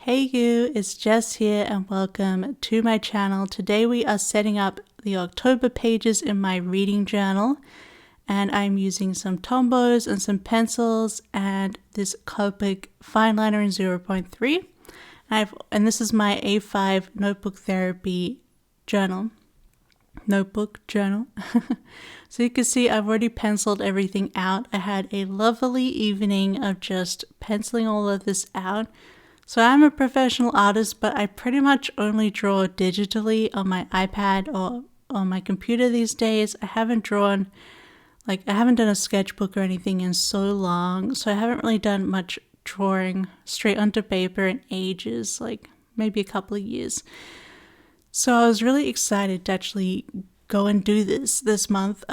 Hey you, it's Jess here and welcome to my channel. Today we are setting up the October pages in my reading journal and I'm using some Tombows and some pencils and this Copic fine liner in 0.3. And this is my A5 notebook therapy notebook journal. So you can see I've already penciled everything out. I had a lovely evening of just penciling all of this out. So I'm a professional artist, but I pretty much only draw digitally on my iPad or on my computer these days. I haven't done a sketchbook or anything in so long, so I haven't really done much drawing straight onto paper in ages, like maybe a couple of years. So I was really excited to actually go and do this month.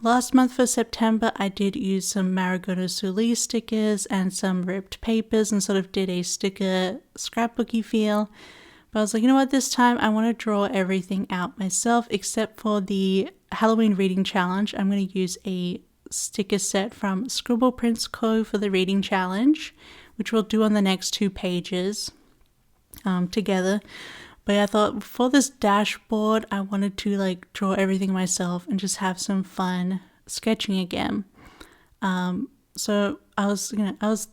Last month for September, I did use some Marigoto Solis stickers and some ripped papers and sort of did a sticker scrapbooky feel. But I was like, you know what, this time I want to draw everything out myself except for the Halloween reading challenge. I'm going to use a sticker set from Scribble Prints Co for the reading challenge, which we'll do on the next 2 pages together. But I thought for this dashboard, I wanted to draw everything myself and just have some fun sketching again. So I was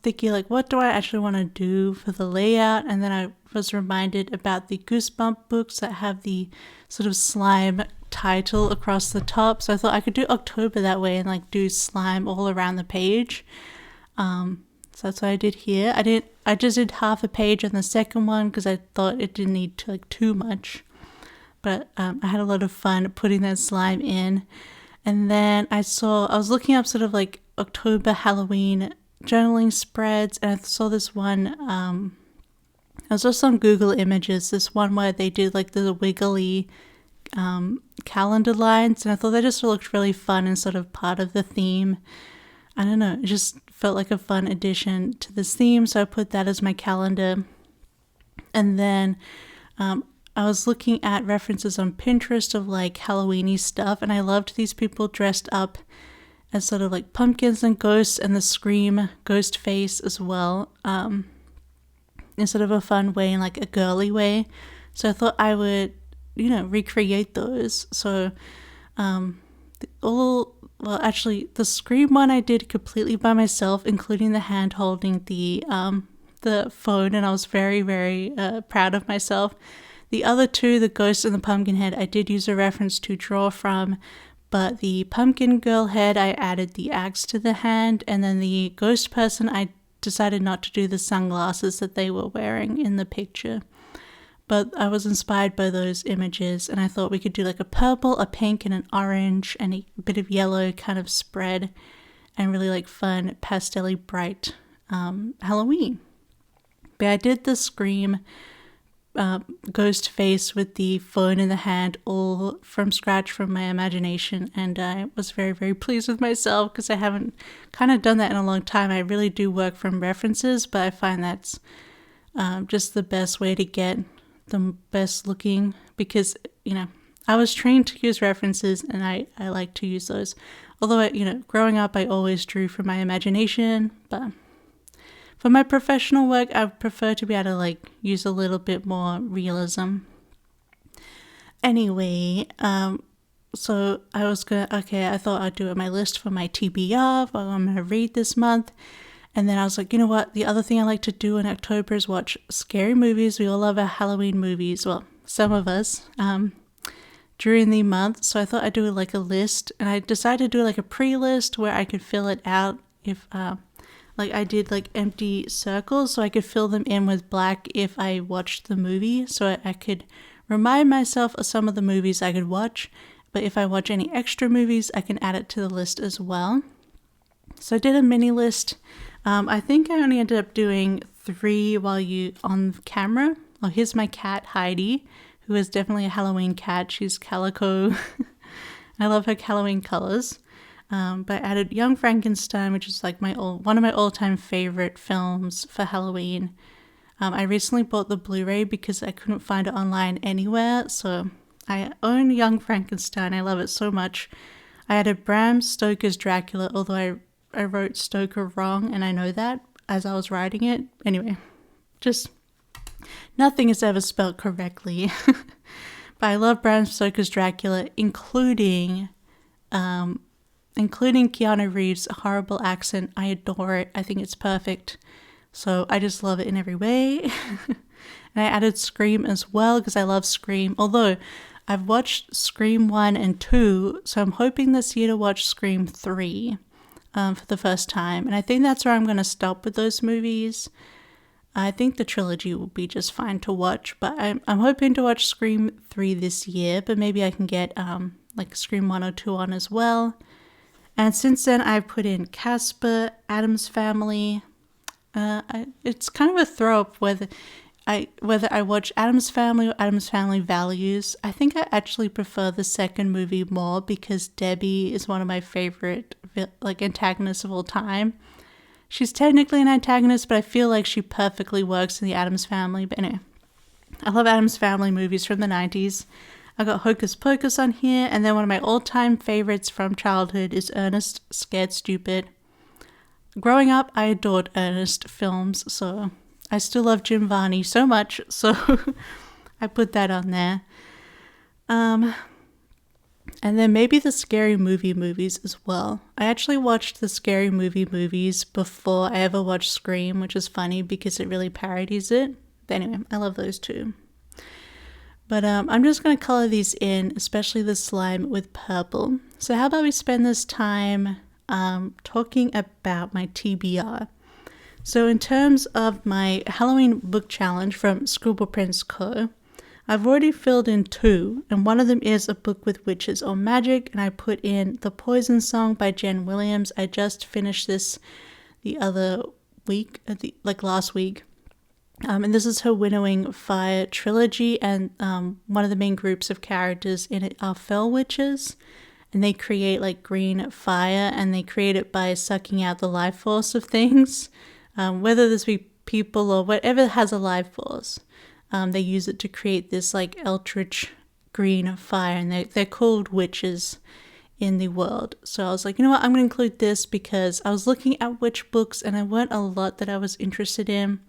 thinking what do I actually want to do for the layout? And then I was reminded about the Goosebump books that have the sort of slime title across the top. So I thought I could do October that way and do slime all around the page. So that's what I did here. I just did half a page on the second one because I thought it didn't need too much. But I had a lot of fun putting that slime in. And then I was looking up sort of October Halloween journaling spreads, and I saw this one, I was just on Google Images, this one where they did the wiggly calendar lines, and I thought they just looked really fun and sort of part of the theme. I don't know, it just felt like a fun addition to this theme, so I put that as my calendar. And then I was looking at references on Pinterest of Halloween-y stuff, and I loved these people dressed up as sort of pumpkins and ghosts, and the Scream ghost face as well, in sort of a fun way, in a girly way. So I thought I would, recreate those. So the Scream one I did completely by myself, including the hand holding the phone, and I was very, very proud of myself. The other two, the ghost and the pumpkin head, I did use a reference to draw from, but the pumpkin girl head, I added the axe to the hand, and then the ghost person, I decided not to do the sunglasses that they were wearing in the picture. But I was inspired by those images, and I thought we could do a purple, a pink, and an orange, and a bit of yellow kind of spread, and really fun, pastel-y, bright Halloween. But I did the Scream ghost face with the phone in the hand, all from scratch from my imagination, and I was very, very pleased with myself because I haven't kind of done that in a long time. I really do work from references, but I find that's just the best way to get the best looking, because I was trained to use references and I like to use those, although growing up I always drew from my imagination, but for my professional work I prefer to be able to use a little bit more realism. Anyway, so I thought I'd do my list for my TBR, what I'm gonna read this month. And then I was like, you know what? The other thing I like to do in October is watch scary movies. We all love our Halloween movies. Well, some of us, during the month. So I thought I'd do a list, and I decided to do a pre-list where I could fill it out if, I did empty circles so I could fill them in with black if I watched the movie. So I could remind myself of some of the movies I could watch. But if I watch any extra movies, I can add it to the list as well. So I did a mini list. I think I only ended up doing 3 while you on camera. Well, here's my cat, Heidi, who is definitely a Halloween cat. She's calico. I love her Halloween colors. But I added Young Frankenstein, which is one of my all-time favorite films for Halloween. I recently bought the Blu-ray because I couldn't find it online anywhere. So I own Young Frankenstein. I love it so much. I added Bram Stoker's Dracula, although I wrote Stoker wrong, and I know that as I was writing it. Anyway, just Nothing is ever spelled correctly. But I love Bram Stoker's Dracula, including Keanu Reeves' horrible accent. I adore it. I think it's perfect. So I just love it in every way. And I added Scream as well because I love Scream. Although I've watched Scream 1 and 2, so I'm hoping this year to watch Scream 3 for the first time. And I think that's where I'm going to stop with those movies. I think the trilogy will be just fine to watch, but I'm hoping to watch Scream 3 this year, but maybe I can get like Scream 1 or 2 on as well. And since then, I've put in Casper, Addams Family. It's kind of a throw-up whether I watch Addams Family or Addams Family Values. I think I actually prefer the second movie more because Debbie is one of my favorite like antagonists of all time. She's technically an antagonist, but I feel like she perfectly works in the Addams Family. But anyway, I love Addams Family movies from the 90s. I got Hocus Pocus on here, and then one of my all-time favorites from childhood is Ernest Scared Stupid. Growing up, I adored Ernest films, so I still love Jim Varney so much, so I put that on there. And then maybe the Scary Movie movies as well. I actually watched the Scary Movie movies before I ever watched Scream, which is funny because it really parodies it. But anyway, I love those two. But I'm just going to color these in, especially the slime, with purple. So how about we spend this time talking about my TBR. So in terms of my Halloween book challenge from Scribble Prints Co, I've already filled in 2, and one of them is a book with witches or magic, and I put in The Poison Song by Jen Williams. I just finished this the other week, last week. And this is her Winnowing Fire trilogy, and one of the main groups of characters in it are fell witches, and they create like green fire, and they create it by sucking out the life force of things, whether this be people or whatever has a life force. They use it to create this like eldritch green fire, and they're called witches in the world. So I was like, you know what, I'm going to include this because I was looking at witch books and there weren't a lot that I was interested in.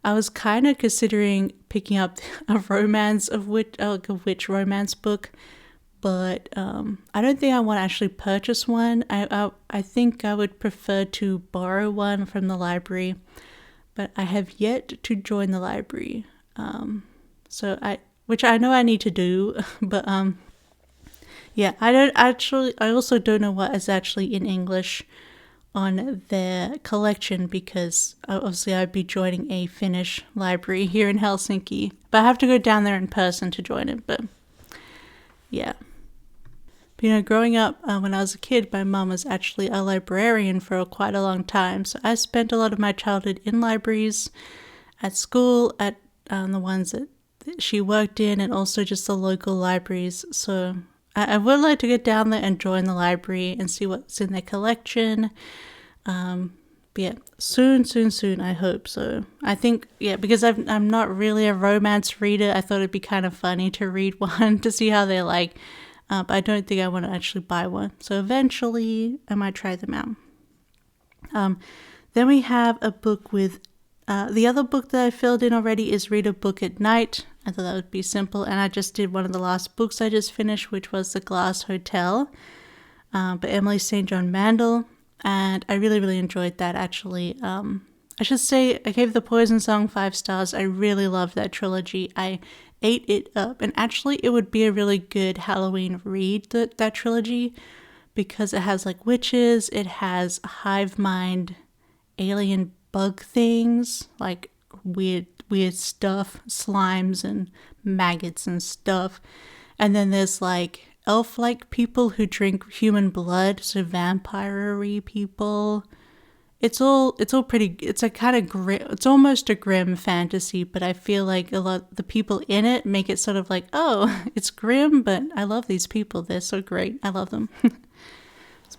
I was kind of considering picking up a witch romance book, but I don't think I want to actually purchase one. I think I would prefer to borrow one from the library, but I have yet to join the library. Which I know I need to do, but yeah, I also don't know what is actually in English on their collection because obviously I'd be joining a Finnish library here in Helsinki, but I have to go down there in person to join it. But yeah, but, growing up when I was a kid, my mom was actually a librarian for quite a long time, so I spent a lot of my childhood in libraries, at school, at the ones that she worked in, and also just the local libraries. So I would like to get down there and join the library and see what's in their collection. But yeah, soon, I hope so. I think, yeah, because I'm not really a romance reader, I thought it'd be kind of funny to read one to see how they're like. But I don't think I want to actually buy one. So eventually I might try them out. Then we have a book with the other book that I filled in already is Read a Book at Night. I thought that would be simple, and I just did one of the last books I just finished, which was The Glass Hotel by Emily St. John Mandel, and I really, really enjoyed that, actually. I should say I gave The Poison Song 5 stars. I really loved that trilogy. I ate it up, and actually it would be a really good Halloween read, that trilogy, because it has like witches, it has hive mind, alien bug things, like weird stuff, slimes and maggots and stuff. And then there's like elf-like people who drink human blood, so vampire-y people. It's all pretty, it's a kind of grim, it's almost a grim fantasy, but I feel like a lot the people in it make it sort of like, oh, it's grim, but I love these people, they're so great, I love them.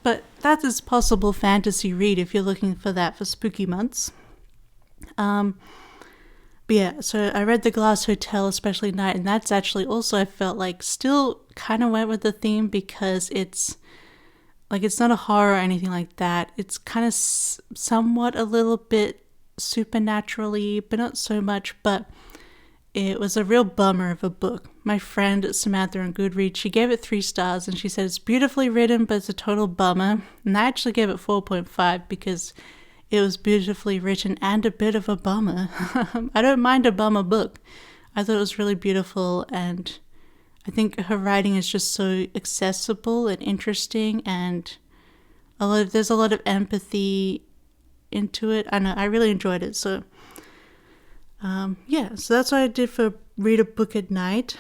But that is possible fantasy read if you're looking for that for spooky months. But yeah, so I read The Glass Hotel, Especially at Night, and that's actually also, I felt like, still kind of went with the theme because it's not a horror or anything like that. It's kind of somewhat a little bit supernaturally, but not so much. But it was a real bummer of a book. My friend Samantha on Goodreads, she gave it 3 stars and she said it's beautifully written, but it's a total bummer. And I actually gave it 4.5 because it was beautifully written and a bit of a bummer. I don't mind a bummer book. I thought it was really beautiful, and I think her writing is just so accessible and interesting, and there's a lot of empathy into it. I know, I really enjoyed it. So so that's what I did for Read a Book at Night.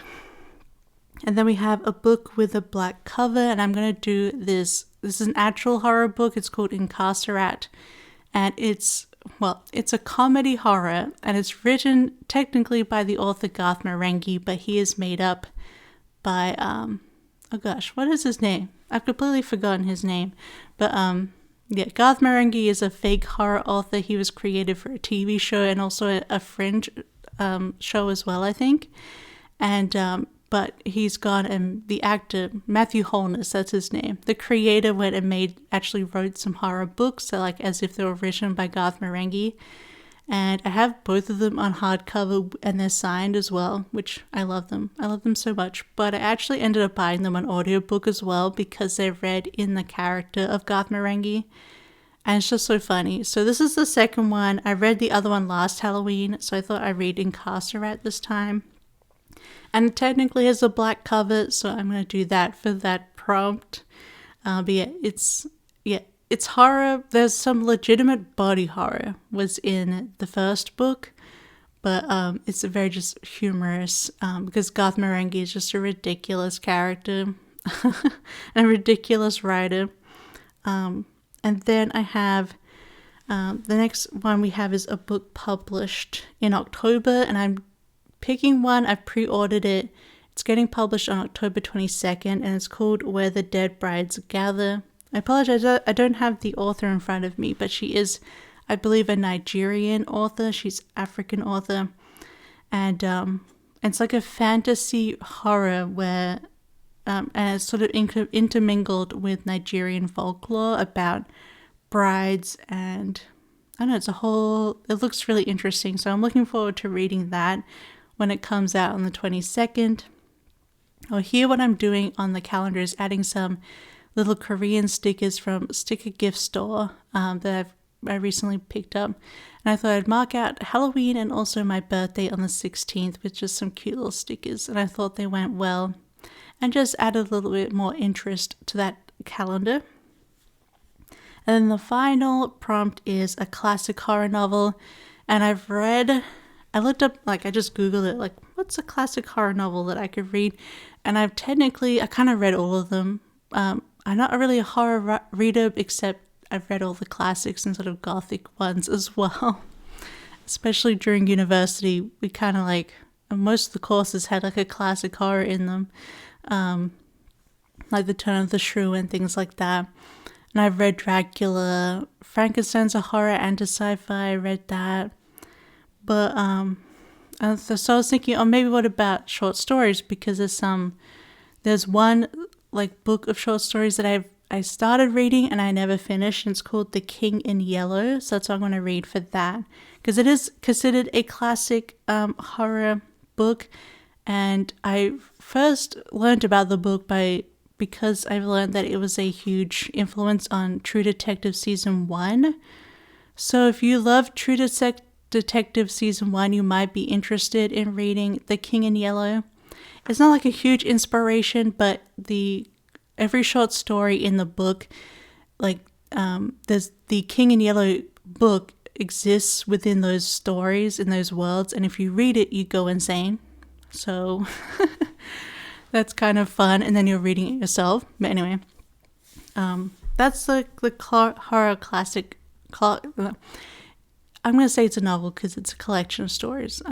And then we have a book with a black cover, and I'm going to do this. This is an actual horror book. It's called ENQUIRIES, and it's a comedy horror, and it's written technically by the author Garth Marenghi, but he is made up by, oh gosh, what is his name? I've completely forgotten his name. But Garth Marenghi is a fake horror author. He was created for a TV show and also a Fringe show as well, I think. And but he's gone, and the actor Matthew Holness, that's his name, the creator, went and actually wrote some horror books, so like as if they were written by Garth Marenghi. And I have both of them on hardcover, and they're signed as well, which I love them. I love them so much. But I actually ended up buying them on audiobook as well because they're read in the character of Garth Marenghi. And it's just so funny. So this is the second one. I read the other one last Halloween, so I thought I'd read ENQUIRIES this time. And it technically has a black cover, so I'm going to do that for that prompt. But it's horror. There's some legitimate body horror was in the first book, but it's a very just humorous because Garth Marenghi is just a ridiculous character and a ridiculous writer. And then I have the next one we have is a book published in October, and I'm picking one. I've pre-ordered it. It's getting published on October 22nd, and it's called Where the Dead Brides Gather. I apologize, I don't have the author in front of me, but she is, I believe, a Nigerian author. She's African author. And it's like a fantasy horror where, and it's sort of intermingled with Nigerian folklore about brides, and I don't know, it looks really interesting. So I'm looking forward to reading that when it comes out on the 22nd. Oh, here what I'm doing on the calendar is adding some little Korean stickers from Sticker Gift Store that I recently picked up. And I thought I'd mark out Halloween and also my birthday on the 16th with just some cute little stickers. And I thought they went well and just added a little bit more interest to that calendar. And then the final prompt is a classic horror novel. And I looked up, I just Googled it, what's a classic horror novel that I could read? And I kind of read all of them. I'm not really a horror reader, except I've read all the classics and sort of gothic ones as well. Especially during university, we kind of most of the courses had a classic horror in them. Like The Turn of the Shrew and things like that. And I've read Dracula, Frankenstein's a horror and a sci-fi, I read that. But so I was thinking, maybe what about short stories? Because there's one book of short stories that I started reading and I never finished, and it's called The King in Yellow. So that's what I'm going to read for that, because it is considered a classic horror book. And I first learned about the book because I've learned that it was a huge influence on True Detective Season 1. So if you love True Detective Season 1, you might be interested in reading The King in Yellow. It's not a huge inspiration, but every short story in the book, there's the King in Yellow book exists within those stories, in those worlds, and if you read it, you go insane. So that's kind of fun, and then you're reading it yourself. But anyway, that's the horror classic. I'm going to say it's a novel because it's a collection of stories.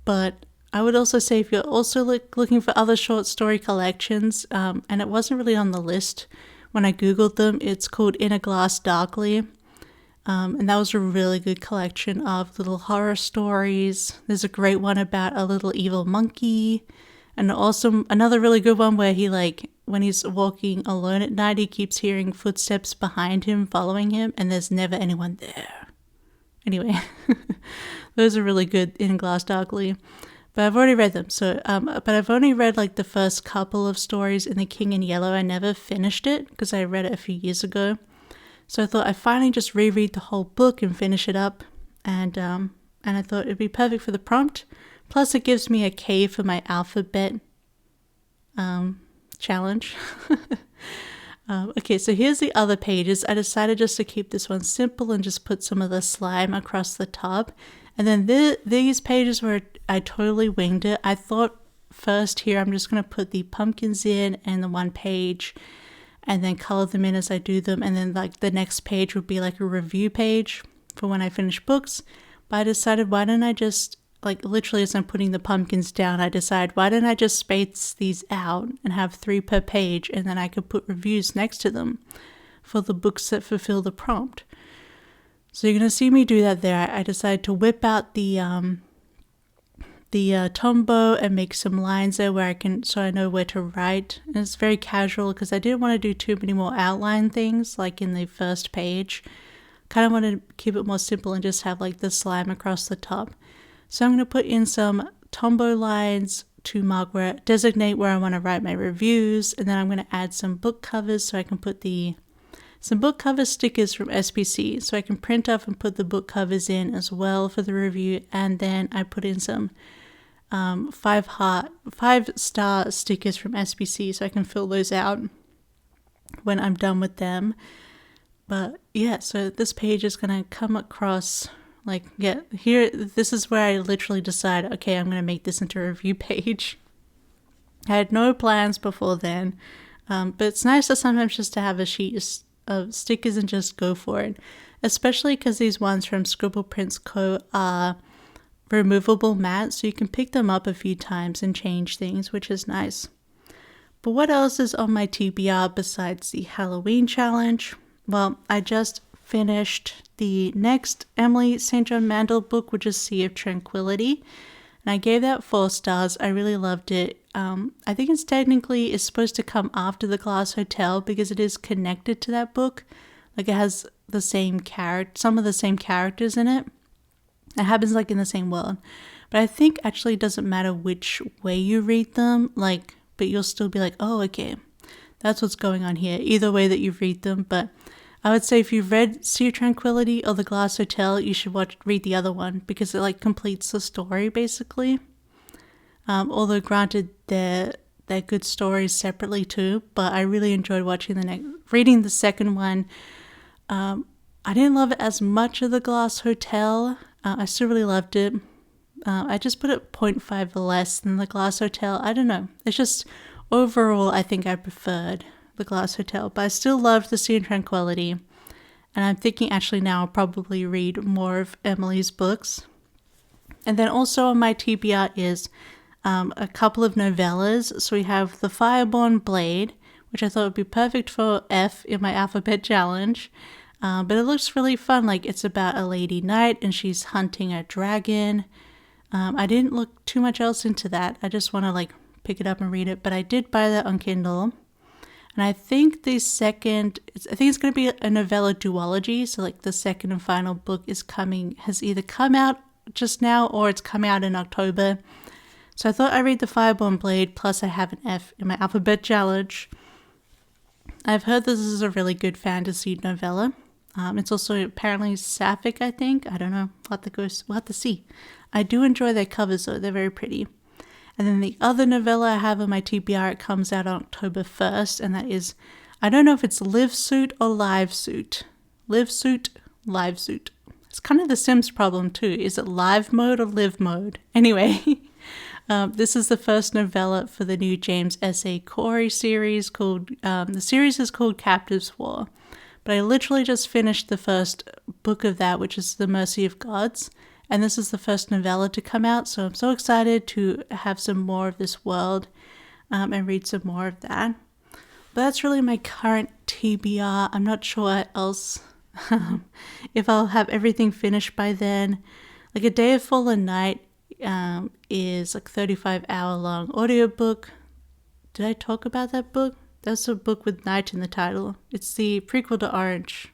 But I would also say if you're also looking for other short story collections, and it wasn't really on the list when I Googled them, it's called In a Glass Darkly. And that was a really good collection of little horror stories. There's a great one about a little evil monkey. And also another really good one where he when he's walking alone at night, he keeps hearing footsteps behind him, following him, and there's never anyone there. Anyway, those are really good in Glass Darkly. But I've already read them. So, but I've only read like the first couple of stories in The King in Yellow. I never finished it because I read it a few years ago. So I thought I'd finally just reread the whole book and finish it up. And I thought it'd be perfect for the prompt. Plus it gives me a K for my alphabet challenge. Okay, so here's the other pages. I decided just to keep this one simple and just put some of the slime across the top. And then these pages where I totally winged it. I thought first here I'm just going to put the pumpkins in and the one page and then color them in as I do them. And then like the next page would be like a review page for when I finish books. But I decided why don't I just, like literally as I'm putting the pumpkins down, I decide why don't I just space these out and have 3 per page, and then I could put reviews next to them for the books that fulfill the prompt. So you're going to see me do that there. I decided to whip out the Tombow and make some lines there where so I know where to write. And it's very casual because I didn't want to do too many more outline things like in the first page. Kind of want to keep it more simple and just have like the slime across the top. So I'm going to put in some Tombow lines to designate where I want to write my reviews, and then I'm going to add some book covers so I can put some book cover stickers from SPC, so I can print off and put the book covers in as well for the review. And then I put in some 5-star stickers from SPC so I can fill those out when I'm done with them. But yeah, so this page is going to come across like, yeah, here, this is where I literally decide, okay, I'm going to make this into a review page. I had no plans before then, but it's nice to sometimes just to have a sheet of stickers and just go for it, especially because these ones from Scribble Prints Co are removable matte, so you can pick them up a few times and change things, which is nice. But what else is on my TBR besides the Halloween challenge? Well, I just finished the next Emily St. John Mandel book, which is Sea of Tranquility, and I gave that 4 stars. I really loved it. I think it's supposed to come after The Glass Hotel because it is connected to that book. Like it has the same some of the same characters in it. It happens like in the same world, but I think actually it doesn't matter which way you read them. But you'll still be like, oh, okay, that's what's going on here. Either way that you read them, but I would say if you've read Sea of Tranquility or The Glass Hotel, you should read the other one because it like completes the story basically. Although granted, they're good stories separately too, but I really enjoyed reading the second one. I didn't love it as much of The Glass Hotel. I still really loved it. I just put it 0.5 less than The Glass Hotel. I don't know. It's just overall, I think I preferred The Glass Hotel, but I still loved The Sea of Tranquility. And I'm thinking actually now I'll probably read more of Emily's books. And then also on my TBR is a couple of novellas. So we have The Fireborn Blade, which I thought would be perfect for F in my alphabet challenge. But it looks really fun. Like it's about a lady knight and she's hunting a dragon. I didn't look too much else into that. I just want to like pick it up and read it. But I did buy that on Kindle. And I think it's going to be a novella duology. So like the second and final book has either come out just now or it's come out in October. So I thought I'd read The Fireborn Blade, plus I have an F in my alphabet challenge. I've heard this is a really good fantasy novella. It's also apparently sapphic, I think. I don't know. We'll have to see. I do enjoy their covers though. They're very pretty. And then the other novella I have on my TBR, it comes out on October 1st, and that is, I don't know if it's Live Suit or Live Suit. Live Suit, Live Suit. It's kind of the Sims problem too. Is it live mode or live mode? Anyway, this is the first novella for the new James S.A. Corey series the series is called Captives War. But I literally just finished the first book of that, which is The Mercy of Gods. And this is the first novella to come out, so I'm so excited to have some more of this world and read some more of that. But that's really my current TBR. I'm not sure what else, if I'll have everything finished by then. Like A Day of Fallen Night is like 35-hour long audiobook. Did I talk about that book? That's a book with night in the title. It's the prequel to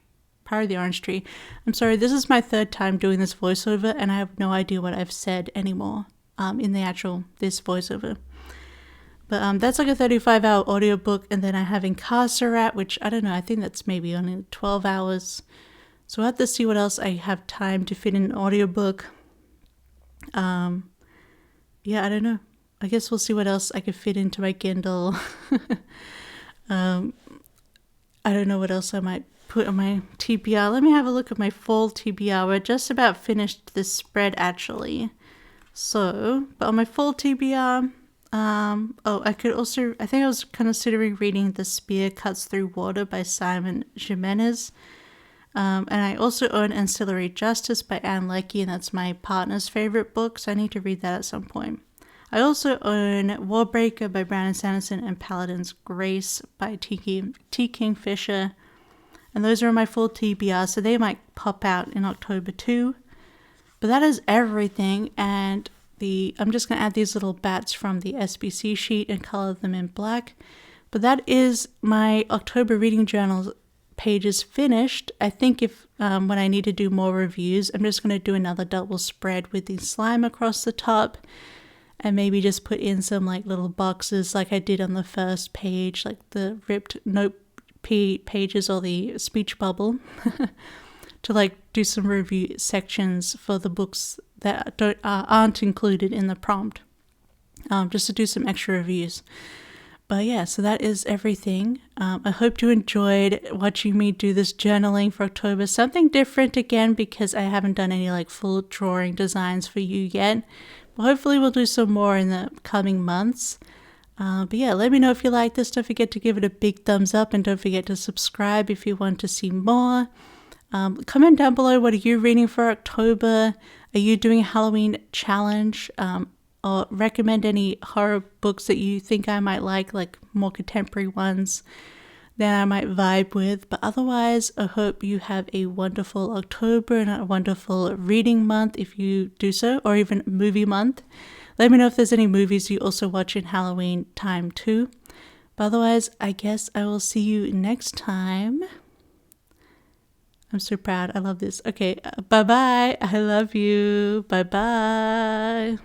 Power of the Orange Tree. I'm sorry, this is my 3rd time doing this voiceover and I have no idea what I've said anymore. in the actual, this voiceover. But that's like a 35-hour audiobook, and then I have Incarcerat, which I don't know, I think that's maybe only 12 hours. So I have to see what else I have time to fit in an audiobook. Yeah, I don't know. I guess we'll see what else I could fit into my Kindle. I don't know what else I might put on my TBR. Let me have a look at my fall TBR. We're just about finished this spread actually. So, but on my fall TBR, I could also, I think I was considering reading The Spear Cuts Through Water by Simon Jimenez. And I also own Ancillary Justice by Anne Leckie, and that's my partner's favorite book, so I need to read that at some point. I also own Warbreaker by Brandon Sanderson and Paladin's Grace by T. Kingfisher. And those are my full TBR, so they might pop out in October too. But that is everything, and I'm just going to add these little bats from the SBC sheet and color them in black. But that is my October reading journal pages finished. I think if when I need to do more reviews, I'm just going to do another double spread with the slime across the top, and maybe just put in some like little boxes like I did on the first page, like the ripped note pages or the speech bubble, to like do some review sections for the books that aren't included in the prompt, just to do some extra reviews. But yeah, so that is everything. I hope you enjoyed watching me do this journaling for October. Something different again, because I haven't done any like full drawing designs for you yet. But hopefully we'll do some more in the coming months. But yeah, let me know if you like this. Don't forget to give it a big thumbs up, and don't forget to subscribe if you want to see more. Comment down below, what are you reading for October? Are you doing a Halloween challenge? Or recommend any horror books that you think I might like more contemporary ones that I might vibe with. But otherwise, I hope you have a wonderful October and a wonderful reading month if you do so, or even movie month. Let me know if there's any movies you also watch in Halloween time too. But otherwise, I guess I will see you next time. I'm so proud. I love this. Okay, bye-bye. I love you. Bye-bye.